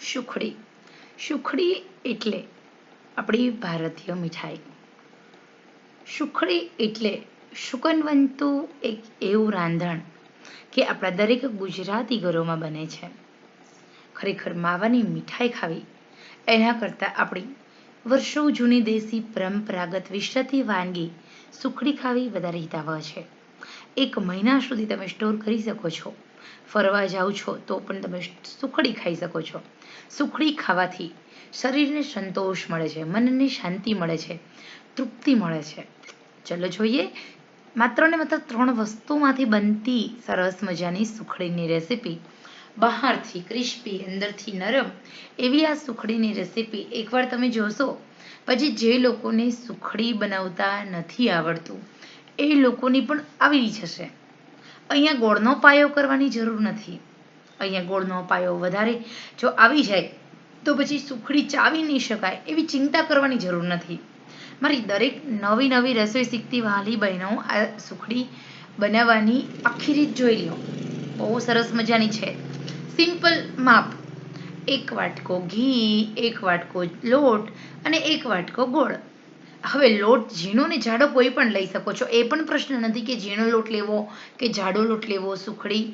સુખડી. સુખડી એટલે આપણી ભારતીય મીઠાઈ. સુખડી એટલે સુગંધવંતું એક એવું રાંધણ કે આપણા દરેક ગુજરાતી ઘરોમાં બને છે. ખરેખર માવાની મીઠાઈ ખાવી એના કરતાં આપણી વર્ષો જૂની દેશી પરંપરાગત વિશ્વથી વાનગી સુખડી ખાવી વધારે હિતાવહ છે. 1 મહિના સુધી તમે સ્ટોર કરી શકો છો. ફરવા જાઓ છો તો પણ તમે સુખડી ખાઈ શકો છો. સુખડી ખાવાથી શરીરને સંતોષ મળે છે, મનને શાંતિ મળે છે, તૃપ્તિ મળે છે. ચલો જોઈએ માત્ર ને માત્ર 3 વસ્તુમાંથી બનતી સરસ મજાની સુખડીની રેસીપી. બહારથી ક્રિસ્પી અંદરથી નરમ એવી આ સુખડીની રેસીપી એકવાર તમે જોશો પછી જે લોકોને સુખડી બનાવતા નથી આવડતું એ લોકોની પણ આવી જશે. અહીંયા ગોળનો પાયો કરવાની જરૂર નથી. અહીંયા ગોળનો પાયો વધારે જો આવી જાય તો પછી સુખડી ચાવી નહીં શકાય એવી ચિંતા કરવાની જરૂર નથી. મારી દરેક નવી નવી રસોઈ શીખતી વહાલી બહેનો આ સુખડી બનાવવાની આખી રીત જોઈ લો. બહુ સરસ મજાની છે. સિમ્પલ માપ: 1 વાટકો ઘી, 1 વાટકો લોટ અને 1 વાટકો ગોળ. હવે લોટ ઝીણો ને જાડો કોઈ પણ લઈ શકો છો. એ પણ પ્રશ્ન નથી કે ઝીણો લોટ લેવો કે જાડો લોટ લેવો. સુખડી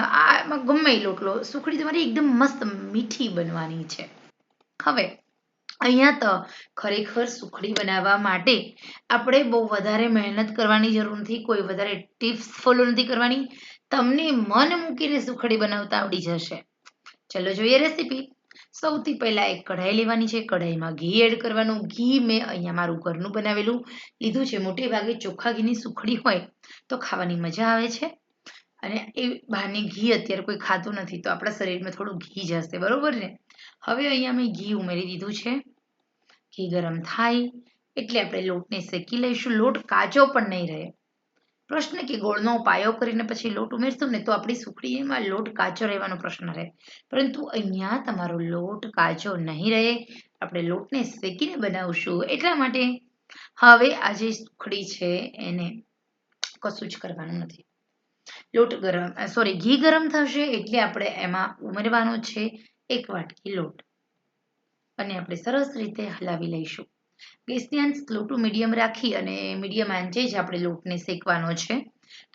આમાં ગમે એ લોટ લો. સુખડી તમારી એકદમ મસ્ત મીઠી બનવાની છે. હવે અહીંયા તો ખરેખર સુખડી બનાવવા માટે આપણે બહુ વધારે મહેનત કરવાની જરૂર નથી. કોઈ વધારે ટિપ્સ ફોલો નથી કરવાની. તમને મન મૂકીને સુખડી બનાવતા આવડી જશે. ચલો જોઈએ રેસીપી. સૌથી પહેલા એક કઢાઈ લેવાની છે. કઢાઈમાં ઘી એડ કરવાનું. ઘી મેં અહીંયા મારું ઘરનું બનાવેલું લીધું છે. મોટે ભાગે ચોખ્ખા ઘીની સુખડી હોય તો ખાવાની મજા આવે છે. અને એ બહારની ઘી અત્યારે કોઈ ખાતું નથી તો આપણા શરીરમાં થોડું ઘી જશે, બરોબર ને. હવે અહીંયા મેં ઘી ઉમેરી દીધું છે. ઘી ગરમ થાય એટલે આપણે લોટને શેકી લઈશું. લોટ કાચો પણ નહીં રહે. પ્રશ્ન કે ગોળનો પાયો કરીને પછી લોટ ઉમેરશું ને તો આપણી સુખડીમાં લોટ કાચો રહેવાનો પ્રશ્ન રહે. પરંતુ અહીંયા તમારો લોટ કાચો નહીં રહે. આપણે લોટને શેકીને બનાવશું એટલા માટે હવે આ જે સુખડી છે એને કશું જ કરવાનું નથી. ઘી ગરમ થશે એટલે આપણે એમાં ઉમેરવાનો છે 1 વાટકી લોટ અને આપણે સરસ રીતે હલાવી લઈશું. ગેસની આંચ સ્લો ટુ મીડિયમ રાખી અને મીડિયમ આંચે જ આપણે લોટને શેકવાનો છે.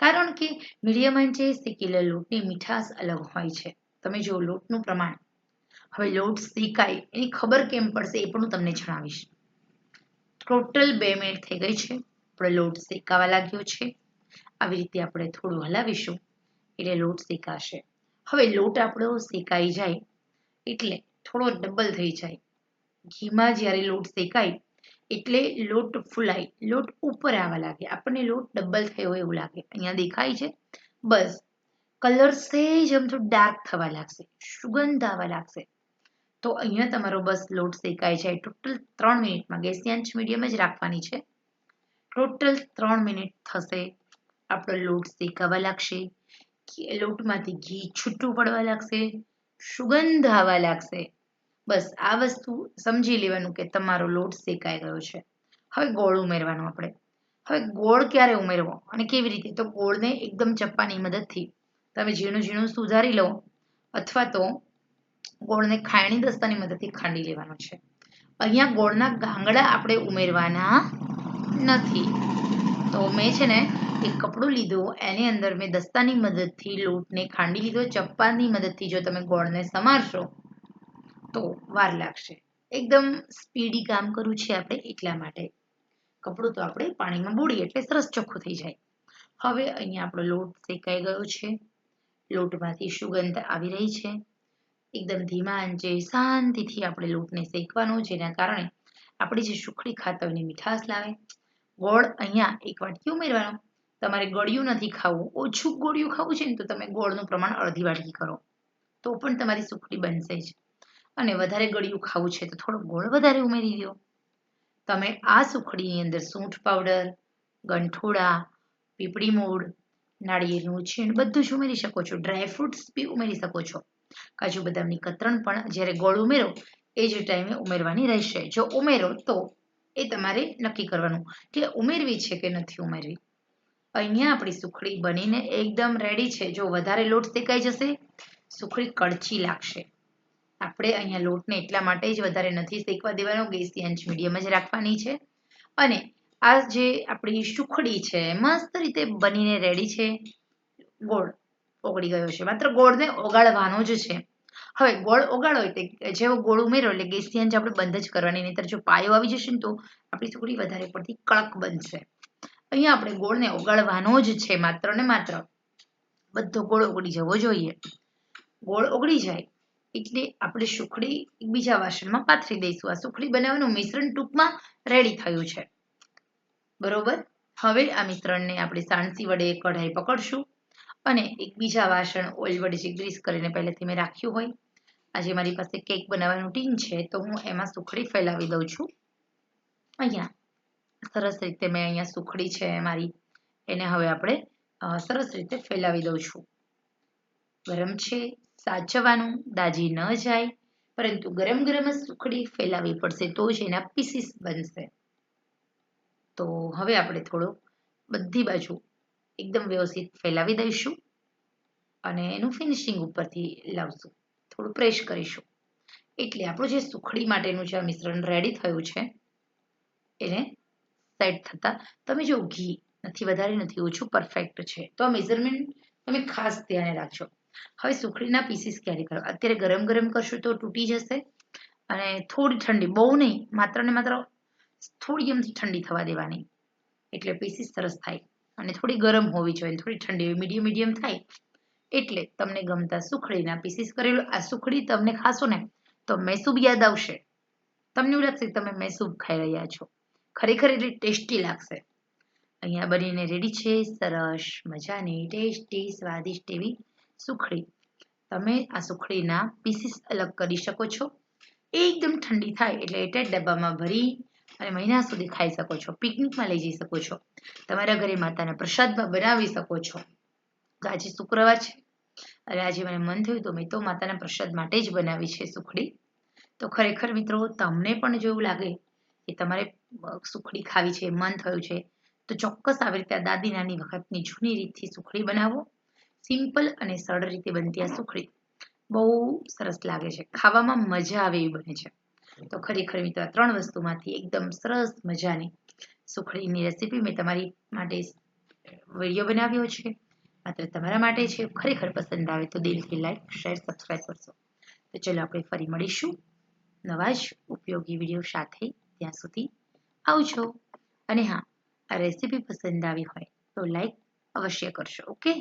કારણ કે મીડિયમ આંચે શેકેલા લોટની મીઠાશ અલગ હોય છે. તમે જો લોટનું પ્રમાણ. હવે લોટ શેકાય એની ખબર કેમ પડશે એ પણ હું તમને જણાવીશ. ટોટલ 2 મિનિટ થઈ ગઈ છે. આપણો લોટ શેકાવા લાગ્યો છે. આવી રીતે આપણે થોડું હલાવીશું એટલે લોટ શેકાશે. હવે લોટ આપણો શેકાઈ જાય એટલે થોડો ડબલ થઈ જાય. ઘીમાં જ્યારે લોટ શેકાય એટલે લોટ ફૂલાય, લોટ ઉપર આવવા લાગે. આપણને લોટ ડબલ થયો એવું લાગે. અહીંયા દેખાય છે. બસ કલર સહેજ આમથો ડાર્ક થવા લાગશે, સુગંધ આવવા લાગશે. તો અહીંયા તમારો બસ લોટ શેકાઈ જાય. ટોટલ 3 મિનિટમાં ગેસની આંચ મીડિયમ જ રાખવાની છે. ટોટલ 3 મિનિટ થશે. આપણો લોટ શેકાવા લાગશે. લોટમાંથી ઘી છૂટું પડવા લાગશે, સુગંધ આવવા લાગશે. બસ આ વસ્તુ સમજી લેવાનું કે તમારો લોટ શેકાઈ ગયો છે. હવે ગોળ ઉમેરવાનો આપણે. હવે ગોળ ક્યારે ઉમેરવો અને કેવી રીતે? તો ગોળને એકદમ ચપ્પાની મદદથી તમે ઝીણું ઝીણું સુધારી લો અથવા તો ગોળને ખાયણી દસ્તાની મદદથી ખાંડી લેવાનો છે. અહીંયા ગોળના ગાંગડા આપણે ઉમેરવાના નથી. તો મેં છે ને એક કપડું લીધું એની અંદર મેં દસ્તાની મદદથી લોટને ખાંડી લીધો. ચપ્પાની મદદથી જો તમે ગોળને સમારશો તો વાર લાગશે. એકદમ સ્પીડી કામ કરવું છે આપણે એટલા માટે. કપડું તો આપણે પાણીમાં બોળીએ એટલે સરસ ચોખ્ખું થઈ જાય. હવે અહીંયા આપણો લોટ શેકાઈ ગયો છે. લોટમાંથી સુગંધ આવી રહી છે. એકદમ ધીમા આંચે શાંતિથી આપણે લોટને શેકવાનો જેના કારણે આપણી જે સુખડી ખાતા હોય એની મીઠાશ લાવે. ગોળ અહીંયા 1 વાટકી ઉમેરવાનો. તમારે ગળ્યું નથી ખાવું, ઓછું ગોળ્યું ખાવું છે ને તો તમે ગોળનું પ્રમાણ અડધી વાટકી કરો તો પણ તમારી સુખડી બનશે જ. અને વધારે ગળ્યું ખાવું છે તો થોડો ગોળ વધારે ઉમેરી દો. તમે આ સુખડીની અંદર સૂંઠ પાવડર, ગંઠોડા, પીપળી મૂળ, નાળિયેરનું છીણ બધું જ ઉમેરી શકો છો. ડ્રાયફ્રૂટ્સ બી ઉમેરી શકો છો. કાજુ બદામની કતરણ પણ જ્યારે ગોળ ઉમેરો એ જ ટાઈમે ઉમેરવાની રહેશે. જો ઉમેરો તો એ તમારે નક્કી કરવાનું કે ઉમેરવી છે કે નથી ઉમેરવી. અહીંયા આપણી સુખડી બનીને એકદમ રેડી છે. જો વધારે લોટ શેકાઈ જશે સુખડી કડચી લાગશે. આપણે અહીંયા લોટને એટલા માટે જ વધારે નથી શેકવા દેવાનો, ગેસની આંચ મીડિયમ જ રાખવાની છે. અને આ જે આપણી સુખડી છે મસ્ત રીતે બનીને રેડી છે. ગોળ ઓગળી ગયો છે, માત્ર ગોળને ઓગાળવાનો જ છે. હવે ગોળ ઓગાળો એટલે જેવો ગોળ ઉમેરો એટલે ગેસની આંચ આપણે બંધ જ કરવાની, નહીંતર જો પાયો આવી જશે ને તો આપણી સુખડી વધારે પડતી કડક બનશે. અહીંયા આપણે ગોળને ઓગાળવાનો જ છે, માત્ર ને માત્ર. બધો ગોળ ઓગળી જવો જોઈએ. ગોળ ઓગળી જાય એટલે આપણે સુખડી બીજા વાસણમાં પાથરી દઈશું. આ સુખડી બનાવવાનું મિશ્રણ ટૂંકમાં રેડી થયું છે. બરોબર. હવે આ મિશ્રણને આપણે સાણસી વડે કઢાઈ પકડશું અને એક બીજા વાસણ ઓઇલ વડે જે ગ્રીસ કરીને પહેલેથી મેં રાખ્યું હોય. આજે મારી પાસે કેક બનાવવાનું ટીન છે તો હું એમાં સુખડી ફેલાવી દઉં છું. અહીંયા સરસ રીતે મેં અહીંયા સુખડી છે મારી, એને હવે આપણે સરસ રીતે ફેલાવી દઉં છું. ગરમ છે, સાચવવાનું, દાજી ન જાય, પરંતુ ગરમ ગરમ જ સુખડી ફેલાવી પડશે તો જ એના પીસીસ બનશે. તો હવે આપણે થોડો બધી બાજુ એકદમ વ્યવસ્થિત ફેલાવી દઈશું અને એનું ફિનિશિંગ ઉપરથી લાવશું, થોડું પ્રેસ કરીશું એટલે આપણું જે સુખડી માટેનું જે મિશ્રણ રેડી થયું છે એને સેટ થતાં તમે જો ઘી નથી વધારે નથી ઓછું પરફેક્ટ છે. તો આ મેઝરમેન્ટ તમે ખાસ ધ્યાને રાખજો. હવે સુખડીના પીસીસ ક્યારે કરવા, અત્યારે ગરમ ગરમ કરશું તો તૂટી જશે અને થોડી ઠંડી, બહુ નહીં, માત્ર ને માત્ર થોડી એમથી ઠંડી થવા દેવાની એટલે પીસીસ સરસ થાય. અને થોડી ગરમ હોવી જોઈએ, થોડી ઠંડી, મીડિયમ થાય એટલે તમને ગમતા સુખડીના પીસીસ કરેલું. આ સુખડી તમને ખાશો ને તો મૈસૂબ યાદ આવશે. તમને એવું લાગશે કે તમે મૈસૂબ ખાઈ રહ્યા છો. ખરેખર એટલી ટેસ્ટી લાગશે. અહીંયા બનીને રેડી છે સરસ મજાની ટેસ્ટી સ્વાદિષ્ટ એવી સુખડી. તમે આ સુખડીના પીસીસ અલગ કરી શકો છો. એકદમ ઠંડી થાય એટલે એટેચ ડબ્બામાં ભરી અને મહિના સુધી ખાઈ શકો છો. પિકનિકમાં લઈ જઈ શકો છો. તમારા ઘરે માતાના પ્રસાદમાં બનાવી શકો છો. તો આજે શુક્રવાર છે અને આજે મને મન થયું તો મેં તો માતાના પ્રસાદ માટે જ બનાવી છે સુખડી. તો ખરેખર મિત્રો તમને પણ જો એવું લાગે કે તમારે સુખડી ખાવી છે, મન થયું છે, તો ચોક્કસ આવી રીતે દાદી નાની વખતની જૂની રીતથી સુખડી બનાવો. સિમ્પલ અને સરળ રીતે બનતી આ સુખડી બહુ સરસ લાગે છે, ખાવામાં મજા આવે એવી બને છે. તો ખરેખર મિત્રો આ 3 વસ્તુમાંથી એકદમ સરસ મજાની સુખડીની રેસીપી મેં તમારી માટે વિડીયો બનાવ્યો છે, માત્ર તમારા માટે છે. ખરેખર પસંદ આવે તો દિલથી લાઈક, શેર, સબસ્ક્રાઈબ કરશો. તો ચલો આપણે ફરી મળીશું નવા જ ઉપયોગી વિડીયો સાથે. ત્યાં સુધી આવજો. અને હા, આ રેસીપી પસંદ આવી હોય તો લાઈક અવશ્ય કરશો. ઓકે.